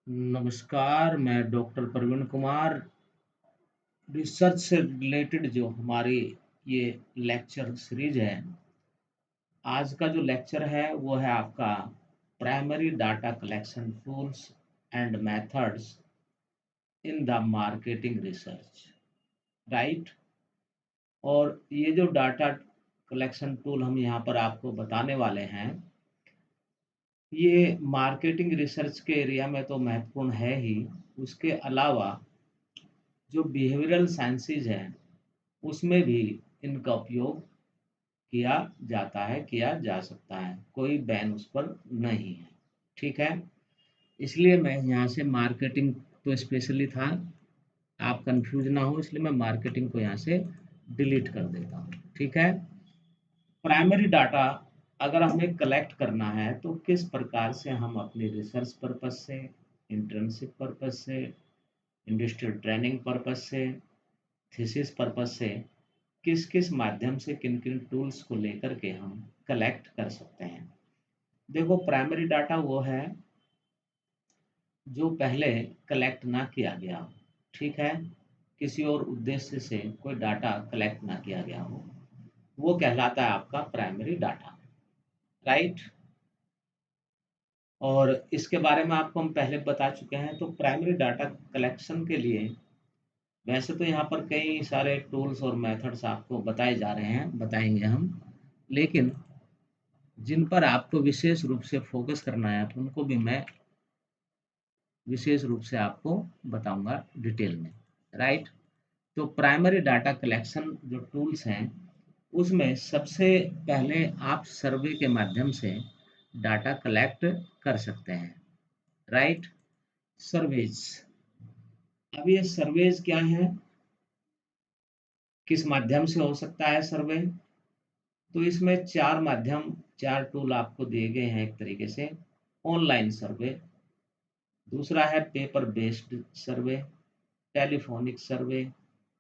नमस्कार, मैं doctor Praveen Kumar. Research से रिलेटेड जो हमारी ये लेक्चर सीरीज है, आज का जो लेक्चर है वो है आपका primary data collection tools and methods in the marketing research, right. और ये जो डाटा कलेक्शन टूल हम यहाँ पर आपको बताने वाले हैं, ये मार्केटिंग रिसर्च के एरिया में तो महत्वपूर्ण है ही। उसके अलावा जो बिहेवियरल साइंसेज हैं, उसमें भी इनका उपयोग किया जाता है, किया जा सकता है, कोई बैन उस पर नहीं है, ठीक है। इसलिए मैं यहाँ से मार्केटिंग तो स्पेशली था, आप कंफ्यूज ना हो, इसलिए मैं मार्केटिंग को यहाँ से डिलीट कर देता हूँ, ठीक है। प्राइमरी डाटा अगर हमें कलेक्ट करना है तो किस प्रकार से हम अपनी रिसर्च पर्पज से, इंटर्नशिप पर्पज से, इंडस्ट्रियल ट्रेनिंग पर्पज से, थीसिस पर्पज से, किस किस माध्यम से, किन किन टूल्स को लेकर के हम कलेक्ट कर सकते हैं। देखो, प्राइमरी डाटा वो है जो पहले कलेक्ट ना किया गया हो, ठीक है। किसी और उद्देश्य से कोई डाटा कलेक्ट ना किया गया हो, वो कहलाता है आपका प्राइमरी डाटा, राइट। और इसके बारे में आपको हम पहले बता चुके हैं। तो प्राइमरी डाटा कलेक्शन के लिए वैसे तो यहाँ पर कई सारे टूल्स और मेथड्स आपको बताए जा रहे हैं, बताएंगे हम, लेकिन जिन पर आपको विशेष रूप से फोकस करना है उनको भी मैं विशेष रूप से आपको बताऊंगा डिटेल में, राइट। तो प्राइमरी डाटा कलेक्शन जो टूल्स हैं, उसमें सबसे पहले आप सर्वे के माध्यम से डाटा कलेक्ट कर सकते हैं, राइट। सर्वेज, अब ये सर्वेज क्या है, किस माध्यम से हो सकता है सर्वे। तो इसमें चार माध्यम, चार टूल आपको दिए गए हैं। एक तरीके से ऑनलाइन सर्वे, दूसरा है paper based survey, telephonic survey,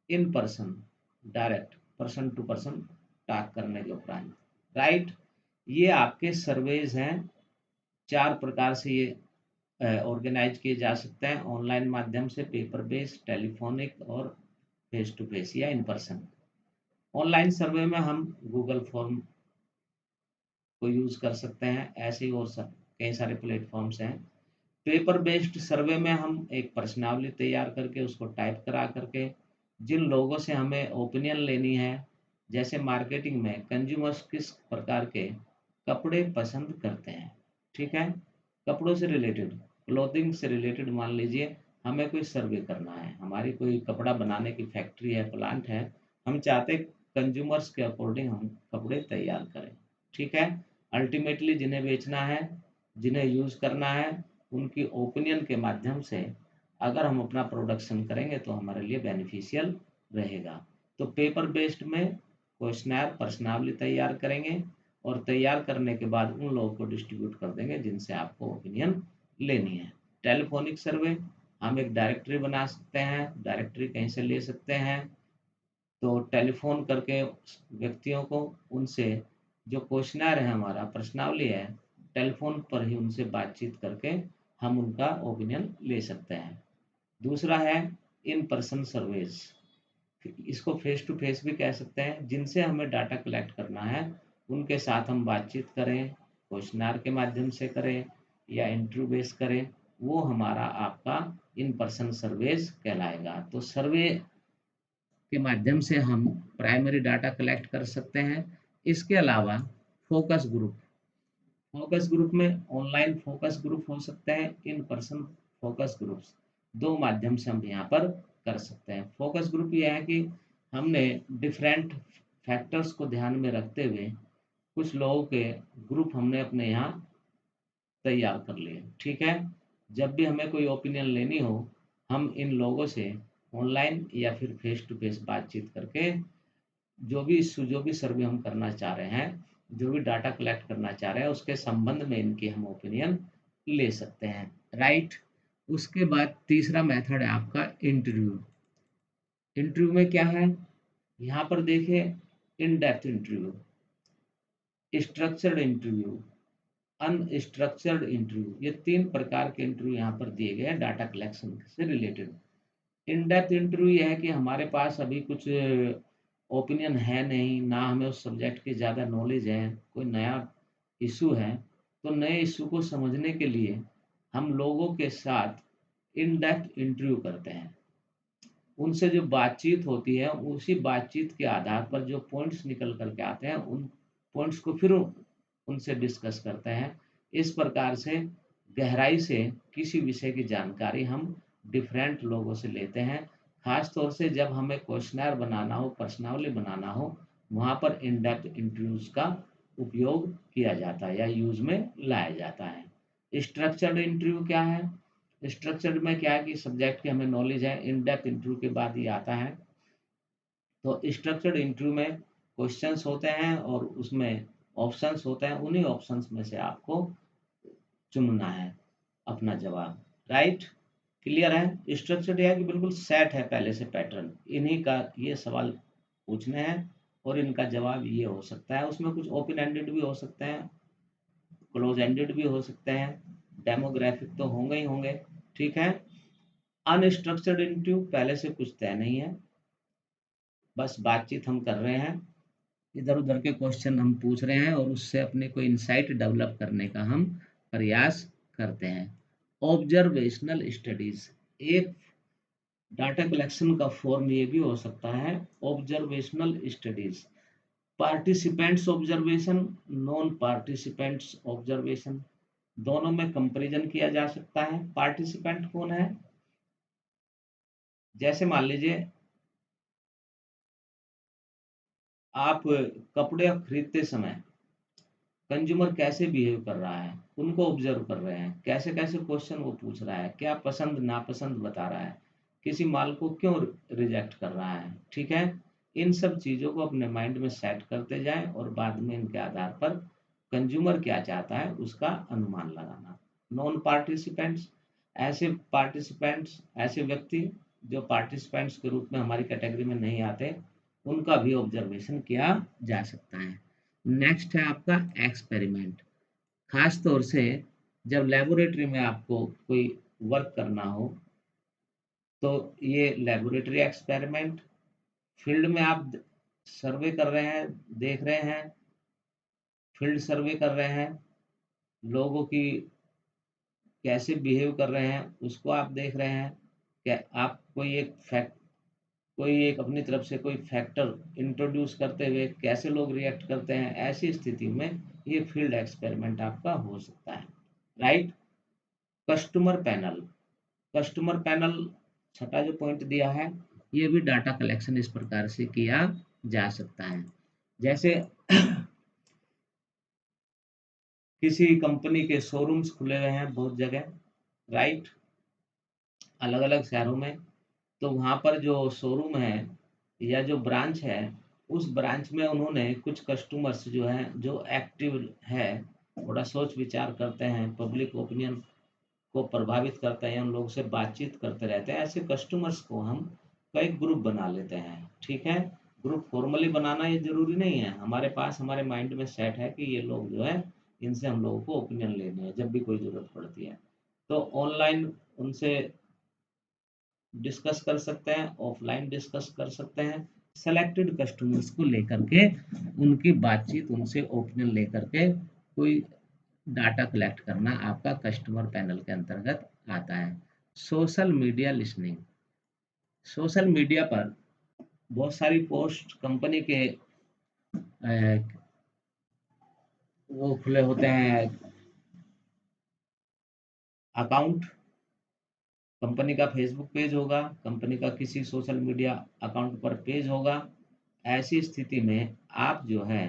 in person, direct person to person talk करने के उपरांत, राइट। ये आपके सर्वेज हैं। चार प्रकार से ये ऑर्गेनाइज किए जा सकते हैं, ऑनलाइन माध्यम से, पेपर बेस्ड, टेलीफोनिक और फेस टू फेस या इन पर्सन। ऑनलाइन सर्वे में हम गूगल फॉर्म को यूज कर सकते हैं, ऐसे ही और कई सारे प्लेटफॉर्म्स हैं। पेपर बेस्ड सर्वे में हम एक प्रश्नावली तैयार करके उसको टाइप करा करके जिन लोगों से हमें ओपिनियन लेनी है, जैसे मार्केटिंग में कंज्यूमर्स किस प्रकार के कपड़े पसंद करते हैं, ठीक है। कपड़ों से रिलेटेड, क्लोथिंग से रिलेटेड, मान लीजिए हमें कोई सर्वे करना है, हमारी कोई कपड़ा बनाने की फैक्ट्री है, प्लांट है, हम चाहते कंज्यूमर्स के अकॉर्डिंग हम कपड़े तैयार करें, ठीक है। अल्टीमेटली जिन्हें बेचना है, जिन्हें यूज़ करना है, उनकी ओपिनियन के माध्यम से अगर हम अपना प्रोडक्शन करेंगे तो हमारे लिए बेनिफिशियल रहेगा। तो पेपर बेस्ड में क्वेश्चनर, प्रश्नावली तैयार करेंगे और तैयार करने के बाद उन लोगों को डिस्ट्रीब्यूट कर देंगे जिनसे आपको ओपिनियन लेनी है। टेलीफोनिक सर्वे, हम एक डायरेक्टरी बना सकते हैं, डायरेक्टरी कहीं से ले सकते हैं, तो टेलीफोन करके व्यक्तियों को, उनसे जो क्वेश्चनर है, हमारा प्रश्नावली है, टेलीफोन पर ही उनसे बातचीत करके हम उनका ओपिनियन ले सकते हैं। दूसरा है इन पर्सन सर्वेज, इसको फेस टू फेस भी कह सकते हैं। जिनसे हमें डाटा कलेक्ट करना है उनके साथ हम बातचीत करें, क्वेश्चनर के माध्यम से करें या इंटरव्यू बेस करें, वो हमारा आपका इन पर्सन सर्वेज कहलाएगा। तो सर्वे के माध्यम से हम प्राइमरी डाटा कलेक्ट कर सकते हैं। इसके अलावा फोकस ग्रुप, फोकस ग्रुप में ऑनलाइन फोकस ग्रुप हो सकते हैं, इन पर्सन फोकस ग्रुप्स, दो माध्यम से हम यहाँ पर कर सकते हैं। फोकस ग्रुप ये है कि हमने डिफरेंट फैक्टर्स को ध्यान में रखते हुए कुछ लोगों के ग्रुप हमने अपने यहाँ तैयार कर लिए, ठीक है। जब भी हमें कोई ओपिनियन लेनी हो, हम इन लोगों से ऑनलाइन या फिर फेस टू फेस बातचीत करके जो भी इश्यू, जो भी सर्वे हम करना चाह रहे हैं, जो भी डाटा कलेक्ट करना चाह रहे हैं, उसके संबंध में इनकी हम ओपिनियन ले सकते हैं, राइट। उसके बाद तीसरा मेथड है आपका इंटरव्यू। इंटरव्यू में क्या है, यहाँ पर देखिए, in depth interview, structured interview, unstructured interview, ये 3 प्रकार के इंटरव्यू यहाँ पर दिए गए हैं डाटा कलेक्शन से रिलेटेड। इन डेप्थ इंटरव्यू ये है कि हमारे पास अभी कुछ ओपिनियन है नहीं, ना हमें उस सब्जेक्ट की ज़्यादा नॉलेज है, कोई नया इश्यू है, तो नए इश्यू को समझने के लिए हम लोगों के साथ इन डेप्थ इंटरव्यू करते हैं। उनसे जो बातचीत होती है, उसी बातचीत के आधार पर जो पॉइंट्स निकल कर के आते हैं, उन पॉइंट्स को फिर उनसे डिस्कस करते हैं। इस प्रकार से गहराई से किसी विषय की जानकारी हम डिफरेंट लोगों से लेते हैं। ख़ास तौर से जब हमें क्वेश्चनेयर बनाना हो, प्रश्नावली बनाना हो, वहाँ पर इन डेप्थ इंटरव्यूज़ का उपयोग किया जाता है या यूज़ में लाया जाता है। स्ट्रक्चर्ड इंटरव्यू क्या है? स्ट्रक्चर्ड में क्या है कि सब्जेक्ट की हमें नॉलेज है, इन डेप्थ इंटरव्यू के बाद ये आता है। तो स्ट्रक्चर्ड इंटरव्यू में क्वेश्चंस होते हैं और उसमें ऑप्शंस होते हैं, उन्हीं ऑप्शंस में से आपको चुनना है अपना जवाब। राइट? क्लियर है? स्ट्रक्चर्ड है कि बिल्कुल सेट है पहले से पैटर्न, इन्हीं का ये सवाल पूछने हैं और इनका जवाब ये हो सकता है। उसमें कुछ ओपन एंडेड भी हो सकते हैं, क्लोज एंडेड भी हो सकते हैं, डेमोग्राफिक तो होंगे ही होंगे। ठीक है? अनस्ट्रक्चर्ड इंटरव्यू पहले से कुछ तय नहीं है, बस बातचीत हम कर रहे हैं, इधर उधर के क्वेश्चन हम पूछ रहे हैं और उससे अपने को इंसाइट डेवलप करने का हम प्रयास करते हैं। ऑब्जर्वेशनल स्टडीज एक डाटा कलेक्शन का फॉर्म ये भी हो सकता है, observational studies. Participants observation, non participants observation, दोनों में कंपैरिजन किया जा सकता है। पार्टिसिपेंट कौन है? जैसे मान लीजिए आप कपड़े खरीदते समय कंज्यूमर कैसे बिहेव कर रहा है, उनको ऑब्जर्व कर रहे हैं, कैसे-कैसे क्वेश्चन वो पूछ रहा है, क्या पसंद नापसंद बता रहा है, किसी माल को क्यों रिजेक्ट कर रहा है, ठीक है? इन सब चीज़ों को अपने माइंड में सेट करते जाएँ और बाद में इनके आधार पर कंज्यूमर क्या चाहता है, उसका अनुमान लगाना। नॉन पार्टिसिपेंट्स, ऐसे व्यक्ति जो पार्टिसिपेंट्स के रूप में हमारी कैटेगरी में नहीं आते, उनका भी ऑब्जर्वेशन किया जा सकता है। नेक्स्ट है आपका एक्सपेरिमेंट। खास तौर से जब लेबोरेटरी में आपको कोई वर्क करना हो, तो ये लेबोरेटरी एक्सपेरिमेंट, फील्ड में आप सर्वे कर रहे हैं, देख रहे हैं, फील्ड सर्वे कर रहे हैं, लोगों की कैसे बिहेव कर रहे हैं, उसको आप देख रहे हैं। क्या आप कोई एक अपनी तरफ से कोई फैक्टर इंट्रोड्यूस करते हुए कैसे लोग रिएक्ट करते हैं, ऐसी स्थिति में ये फील्ड एक्सपेरिमेंट आपका हो सकता है। Right? Customer panel, customer panel छठा जो पॉइंट दिया है, ये भी डाटा कलेक्शन इस प्रकार से किया जा सकता है। जैसे किसी कंपनी के शोरूम्स खुले हुए हैं बहुत जगह, राइट? अलग अलग शहरों में, तो वहाँ पर जो शोरूम है या जो ब्रांच है, उस ब्रांच में उन्होंने कुछ कस्टमर्स जो हैं, जो एक्टिव है, थोड़ा सोच विचार करते हैं, पब्लिक ओपिनियन को प्रभावित करते हैं, उन लोगों से बातचीत करते रहते हैं, ऐसे कस्टमर्स को हम कई ग्रुप बना लेते हैं। ठीक है? ग्रुप फॉर्मली बनाना ये ज़रूरी नहीं है, हमारे पास हमारे माइंड में सेट है कि ये लोग जो है, इनसे हम लोगों को ओपिनियन लेने हैं जब भी कोई ज़रूरत पड़ती है। तो ऑनलाइन उनसे डिस्कस कर सकते हैं, ऑफलाइन डिस्कस कर सकते हैं। सेलेक्टेड कस्टमर्स को लेकर के उनकी बातचीत, उनसे ओपिनियन लेकर के कोई डाटा कलेक्ट करना आपका कस्टमर पैनल के अंतर्गत आता है। Social media listening, social media पर बहुत सारी पोस्ट कंपनी के वो खुले होते हैं अकाउंट, कंपनी का फेसबुक पेज होगा, कंपनी का किसी सोशल मीडिया अकाउंट पर पेज होगा। ऐसी स्थिति में आप जो है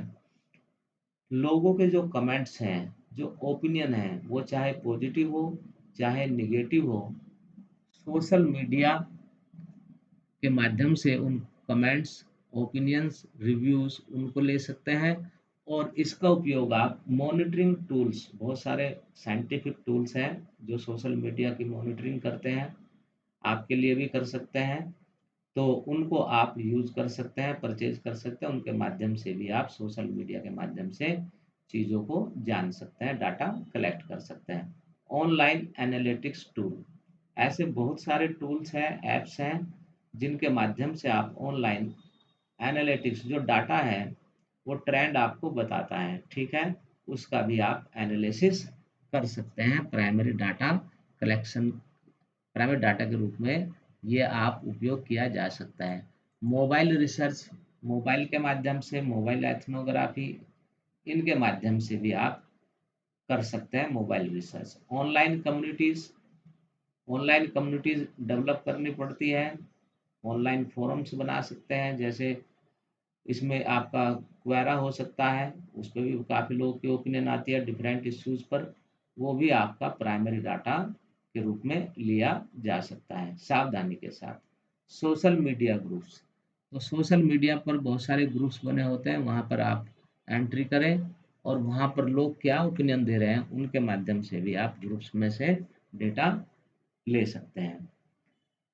लोगों के जो कमेंट्स हैं, जो ओपिनियन है, वो चाहे पॉजिटिव हो, चाहे नेगेटिव हो, सोशल मीडिया के माध्यम से उन कमेंट्स, ओपिनियंस, रिव्यूज़ उनको ले सकते हैं और इसका उपयोग आप मॉनिटरिंग टूल्स, बहुत सारे साइंटिफिक टूल्स हैं जो सोशल मीडिया की मॉनिटरिंग करते हैं, आपके लिए भी कर सकते हैं। तो उनको आप यूज़ कर सकते हैं, परचेज़ कर सकते हैं, उनके माध्यम से भी आप सोशल मीडिया के माध्यम से चीज़ों को जान सकते हैं, डाटा कलेक्ट कर सकते हैं। ऑनलाइन एनालिटिक्स टूल, ऐसे बहुत सारे टूल्स हैं, ऐप्स हैं, जिनके माध्यम से आप ऑनलाइन एनालिटिक्स जो डाटा है, वो ट्रेंड आपको बताता है, ठीक है? उसका भी आप एनालिसिस कर सकते हैं। प्राइमरी डाटा के रूप में ये आप उपयोग किया जा सकता है। मोबाइल रिसर्च, मोबाइल के माध्यम से मोबाइल एथनोग्राफी, इनके माध्यम से भी आप कर सकते हैं mobile research. Online communities develop करनी पड़ती है, ऑनलाइन फोरम्स बना सकते हैं, जैसे इसमें आपका क्वेरा हो सकता है, उस पे भी काफ़ी लोगों की ओपिनियन आती है डिफरेंट इश्यूज पर, वो भी आपका प्राइमरी डाटा के रूप में लिया जा सकता है, सावधानी के साथ। सोशल मीडिया ग्रुप्स, तो सोशल मीडिया पर बहुत सारे ग्रुप्स बने होते हैं, वहाँ पर आप एंट्री करें और वहाँ पर लोग क्या ओपिनियन दे रहे हैं, उनके माध्यम से भी आप ग्रुप्स में से डेटा ले सकते हैं।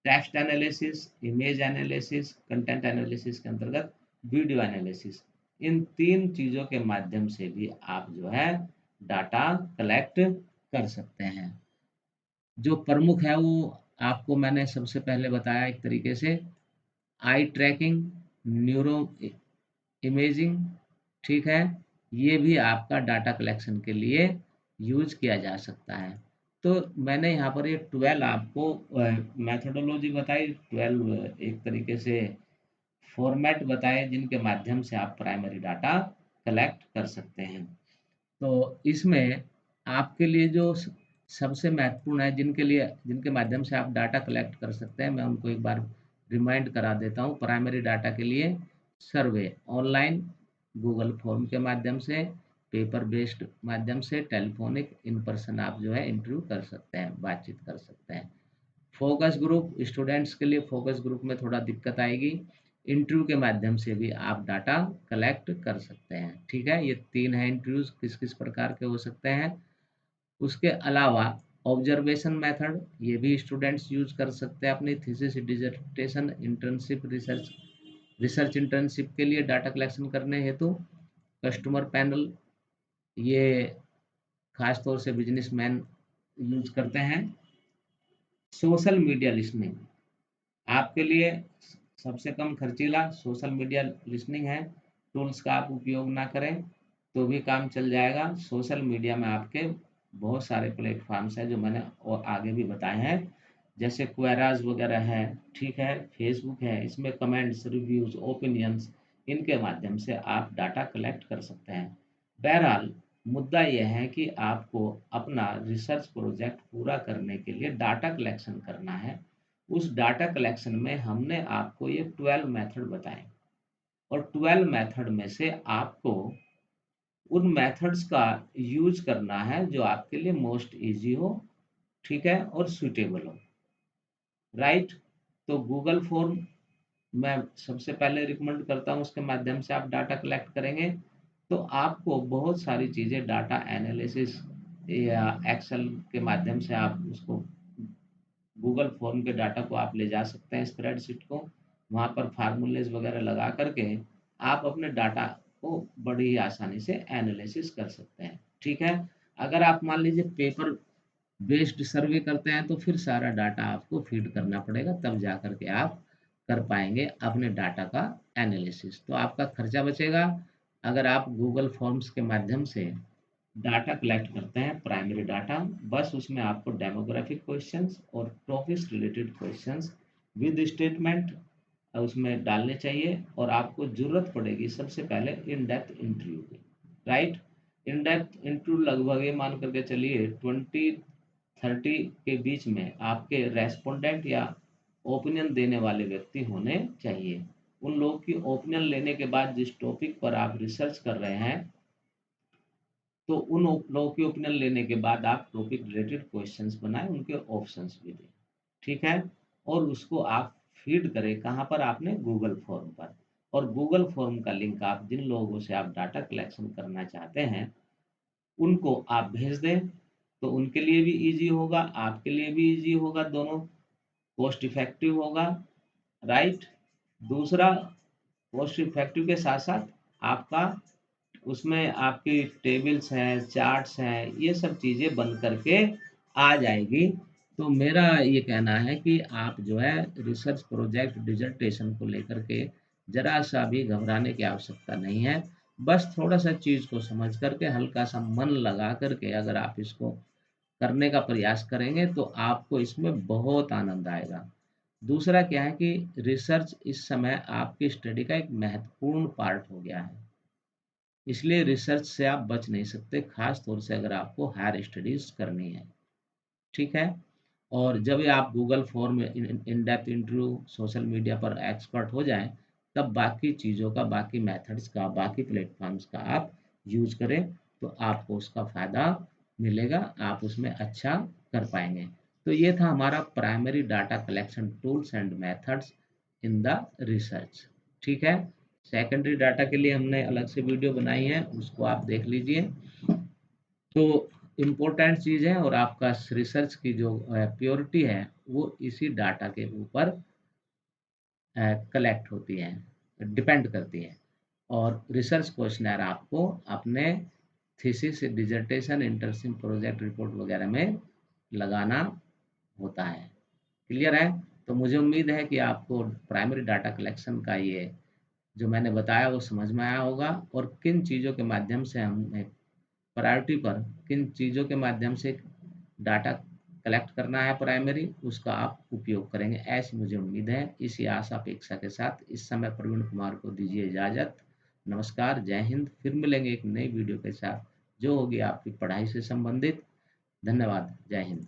Text analysis, image analysis, content analysis के अंतर्गत वीडियो एनालिसिस, इन 3 चीज़ों के माध्यम से भी आप जो है डाटा कलेक्ट कर सकते हैं। जो प्रमुख है वो आपको मैंने सबसे पहले बताया एक तरीके से, आई ट्रैकिंग, न्यूरो इमेजिंग, ठीक है? ये भी आपका डाटा कलेक्शन के लिए यूज़ किया जा सकता है। तो मैंने यहाँ पर ये 12 आपको मेथोडोलॉजी बताई, 12 एक तरीके से फॉर्मेट बताए, जिनके माध्यम से आप प्राइमरी डाटा कलेक्ट कर सकते हैं। तो इसमें आपके लिए जो सबसे महत्वपूर्ण है, जिनके माध्यम से आप डाटा कलेक्ट कर सकते हैं, मैं उनको एक बार रिमाइंड करा देता हूँ। प्राइमरी डाटा के लिए सर्वे ऑनलाइन, गूगल फॉर्म के माध्यम से, पेपर बेस्ड माध्यम से, टेलीफोनिक, इन पर्सन आप जो है इंटरव्यू कर सकते हैं, बातचीत कर सकते हैं। फोकस ग्रुप, स्टूडेंट्स के लिए फोकस ग्रुप में थोड़ा दिक्कत आएगी, इंटरव्यू के माध्यम से भी आप डाटा कलेक्ट कर सकते हैं, ठीक है? ये 3 हैं इंटरव्यूज, किस किस प्रकार के हो सकते हैं। उसके अलावा ऑब्जर्वेशन मेथड, ये भी स्टूडेंट्स यूज कर सकते हैं अपनी thesis, dissertation, internship, research internship के लिए डाटा कलेक्शन करने हेतु। कस्टमर पैनल, ये खास तौर से बिजनेसमैन यूज करते हैं। सोशल मीडिया लिसनिंग, आपके लिए सबसे कम खर्चीला सोशल मीडिया लिसनिंग है। टूल्स का आप उपयोग ना करें तो भी काम चल जाएगा। सोशल मीडिया में आपके बहुत सारे प्लेटफॉर्म्स हैं, जो मैंने और आगे भी बताए हैं, जैसे क्वेराज वगैरह है, ठीक है? फेसबुक है, इसमें कमेंट्स, रिव्यूज, ओपिनियंस, इनके माध्यम से आप डाटा कलेक्ट कर सकते हैं। बहरहाल मुद्दा यह है कि आपको अपना रिसर्च प्रोजेक्ट पूरा करने के लिए डाटा कलेक्शन करना है। उस डाटा कलेक्शन में हमने आपको ये 12 मेथड बताए, और 12 मेथड में से आपको उन मेथड्स का यूज करना है जो आपके लिए मोस्ट इजी हो, ठीक है? और सुटेबल हो, राइट? तो गूगल फॉर्म मैं सबसे पहले रिकमेंड करता हूँ, उसके माध्यम से आप डाटा कलेक्ट करेंगे तो आपको बहुत सारी चीज़ें, डाटा एनालिसिस या एक्सेल के माध्यम से आप उसको, गूगल फॉर्म के डाटा को आप ले जा सकते हैं स्प्रेडशीट को, वहाँ पर फार्मूलेज वगैरह लगा करके आप अपने डाटा को बड़ी ही आसानी से एनालिसिस कर सकते हैं, ठीक है? अगर आप मान लीजिए पेपर बेस्ड सर्वे करते हैं तो फिर सारा डाटा आपको फीड करना पड़ेगा, तब जा कर के आप कर पाएंगे अपने डाटा का एनालिसिस। तो आपका खर्चा बचेगा अगर आप गूगल फॉर्म्स के माध्यम से डाटा कलेक्ट करते हैं, प्राइमरी डाटा। बस उसमें आपको डेमोग्राफिक क्वेश्चंस और topics related questions with statement उसमें डालने चाहिए, और आपको ज़रूरत पड़ेगी सबसे पहले इन डेप्थ इंटरव्यू की, राइट? इन डेप्थ इंटरव्यू लगभग ये मान करके चलिए 20-30 के बीच में आपके रेस्पोंडेंट या ओपिनियन देने वाले व्यक्ति होने चाहिए। उन लोगों की ओपिनियन लेने के बाद जिस टॉपिक पर आप रिसर्च कर रहे हैं, तो उन लोगों की ओपिनियन लेने के बाद आप टॉपिक रिलेटेड क्वेश्चंस बनाएं, उनके ऑप्शंस भी दें, ठीक है? और उसको आप फीड करें कहाँ पर, आपने गूगल फॉर्म पर। और गूगल फॉर्म का लिंक आप जिन लोगों से आप डाटा कलेक्शन करना चाहते हैं उनको आप भेज दें, तो उनके लिए भी इजी होगा, आपके लिए भी इजी होगा, दोनों कॉस्ट इफेक्टिव होगा, राइट? दूसरा, कॉस्ट इफेक्टिव के साथ साथ आपका उसमें आपकी टेबल्स हैं, चार्ट्स हैं, ये सब चीज़ें बन करके आ जाएगी। तो मेरा ये कहना है कि आप जो है रिसर्च प्रोजेक्ट डिसर्टेशन को लेकर के ज़रा-सा भी घबराने की आवश्यकता नहीं है। बस थोड़ा-सा चीज़ को समझ कर के हल्का-सा मन लगा कर के अगर आप इसको करने का प्रयास करेंगे तो आपको इसमें बहुत आनंद आएगा। दूसरा क्या है कि रिसर्च इस समय आपकी स्टडी का एक महत्वपूर्ण पार्ट हो गया है। इसलिए रिसर्च से आप बच नहीं सकते, ख़ास तौर से अगर आपको हायर स्टडीज़ करनी है, ठीक है? और जब ये आप Google form in depth interview social media पर एक्सपर्ट हो जाएँ, तब बाकी चीज़ों का, बाकी मेथड्स का, बाकी प्लेटफ़ॉर्म्स का आप यूज़ करें, तो आपको उसका फ़ायदा मिलेगा, आप उसमें अच्छा कर पाएँगे। तो ये था हमारा primary data collection tools and methods in the research, ठीक है? सेकेंडरी डाटा के लिए हमने अलग से वीडियो बनाई है, उसको आप देख लीजिए। तो इम्पोर्टेंट चीज़ है और आपका रिसर्च की जो प्योरिटी है, वो इसी डाटा के ऊपर कलेक्ट होती है, डिपेंड करती है। और रिसर्च क्वेश्चनर आपको अपने thesis, dissertation, internship, project report वगैरह में लगाना होता है। क्लियर है? तो मुझे उम्मीद है कि आपको प्राइमरी डाटा कलेक्शन का ये जो मैंने बताया वो समझ में आया होगा और किन चीज़ों के माध्यम से हमें प्रायोरिटी पर किन चीज़ों के माध्यम से डाटा कलेक्ट करना है प्राइमरी, उसका आप उपयोग करेंगे, ऐसी मुझे उम्मीद है। इसी आशा अपेक्षा के साथ इस समय प्रवीण कुमार को दीजिए इजाज़त। नमस्कार, जय हिंद। फिर मिलेंगे एक नई वीडियो के साथ, जो होगी आपकी पढ़ाई से संबंधित। धन्यवाद। जय हिंद।